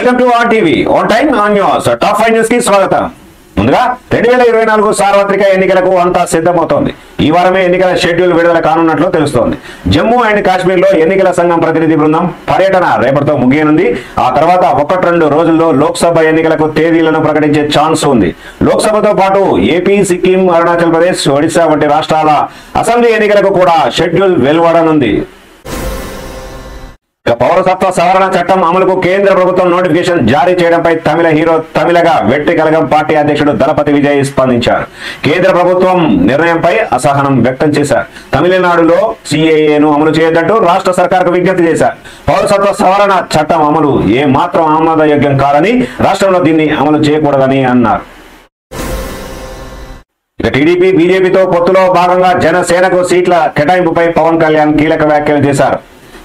Welcome to on TV on time on news top 5 news కి స్వాగతం. ముందుగా 2024 సార్వత్రిక ఎన్నికలకు అంతా సిద్ధమవుతోంది. ఈ వారమే ఎన్నికల షెడ్యూల్ విడుదల కానున్నట్లు తెలుస్తోంది. జమ్మూ అండ్ కాశ్మీర్ లో ఎన్నికల సంఘం ప్రతినిధి బృందం పర్యటన రేపటితో ముగియనుంది. ఆ తర్వాత 1-2 రోజుల్లో లోక్సభ ఎన్నికలకు తేదీలను ప్రకటించే ఛాన్స్ ఉంది. లోక్సభతో పాటు ఏపీ, సిక్కిం, అరుణాచల్ ప్రదేశ్, ఒడిశా వంటి రాష్ట్రాల అసెంబ్లీ ఎన్నికలకు కూడా షెడ్యూల్ వెలువడనుంది. పౌరసత్వ సవరణ చట్టం అమలుకు కేంద్ర ప్రభుత్వం నోటిఫికేషన్ జారీ చేయడంపై తమిళ హీరో తమిళగా వెట్టి కలగం పార్టీ అధ్యక్షుడు దళపతి విజయ్ స్పందించారు. కేంద్ర ప్రభుత్వం నిర్ణయంపై అసహనం వ్యక్తం చేశారు. తమిళనాడులో సిఏఏను అమలు చేయొద్దంటూ రాష్ట్ర సర్కార్కు విజ్ఞప్తి చేశారు. పౌరసత్వ సవరణ చట్టం అమలు ఏ మాత్రం ఆమోదయోగ్యం కాదని, రాష్ట్రంలో దీన్ని అమలు చేయకూడదని అన్నారు. టీడీపీ, బీజేపీతో పొత్తులో భాగంగా జనసేనకు సీట్ల కేటాయింపుపై పవన్ కళ్యాణ్ కీలక వ్యాఖ్యలు చేశారు.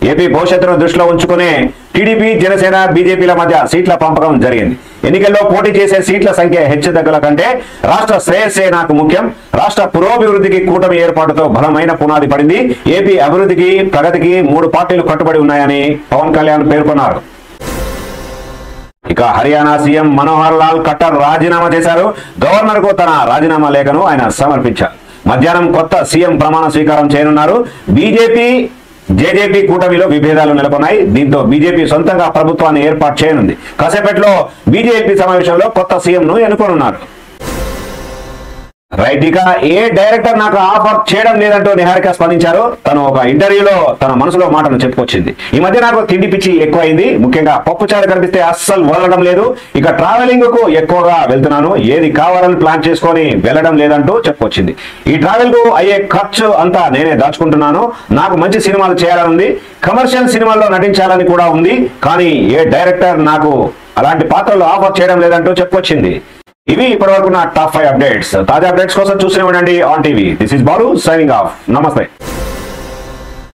ఏపీ భవిష్యత్తును దృష్టిలో ఉంచుకునే టీడీపీ, జనసేన, బీజేపీల మధ్య సీట్ల పంపకం జరిగింది. ఎన్నికల్లో పోటీ చేసే సీట్ల సంఖ్య హెచ్చుతగ్గుల కంటే రాష్ట్ర శ్రేయస్సే నాకు ముఖ్యం. రాష్ట్ర పురోభివృద్ధికి కూటమి ఏర్పాటుతో బలమైన పునాది పడింది. ఏపీ అభివృద్ధికి, ప్రగతికి 3 పార్టీలు కట్టుబడి ఉన్నాయని పవన్ కళ్యాణ్ పేర్కొన్నారు. ఇక హర్యానా సీఎం మనోహర్ లాల్ ఖట్టర్ రాజీనామా చేశారు. గవర్నర్ కు తన రాజీనామా లేఖను ఆయన సమర్పించారు. మధ్యాహ్నం కొత్త సీఎం ప్రమాణ స్వీకారం చేయనున్నారు. బీజేపీ, జేజేపీ కూటమిలో విభేదాలు నెలకొన్నాయి. దీంతో బీజేపీ సొంతంగా ప్రభుత్వాన్ని ఏర్పాటు చేయనుంది. కాసేపట్లో బీజేపీ సమావేశంలో కొత్త సీఎంను ఎన్నుకోనున్నారు. రైట్, ఇక ఏ డైరెక్టర్ నాకు ఆఫర్ చేయడం లేదంటూ నిహారిక స్పందించారు. తను ఒక ఇంటర్వ్యూలో తన మనసులో మాటను చెప్పుకొచ్చింది. ఈ మధ్య నాకు తిండి పిచ్చి ఎక్కువైంది. ముఖ్యంగా పప్పుచారు కనిపిస్తే అస్సలు వదలడం లేదు. ఇక ట్రావెలింగ్ కు ఎక్కువగా వెళ్తున్నాను. ఏది కావాలని ప్లాన్ చేసుకొని వెళ్ళడం లేదంటూ చెప్పుకొచ్చింది. ఈ ట్రావెల్ కు అయ్యే ఖర్చు అంతా నేనే దాచుకుంటున్నాను. నాకు మంచి సినిమాలు చేయాలని ఉంది. కమర్షియల్ సినిమాల్లో నటించాలని కూడా ఉంది. కానీ ఏ డైరెక్టర్ నాకు అలాంటి పాత్రలు ఆఫర్ చేయడం లేదంటూ చెప్పుకొచ్చింది. ఇవి ఇప్పటివరకు నా టాప్ 5 అప్డేట్స్. తాజా అప్డేట్స్ కోసం చూస్తూనే ఉండండి on TV. This is Balu signing off. నమస్తే.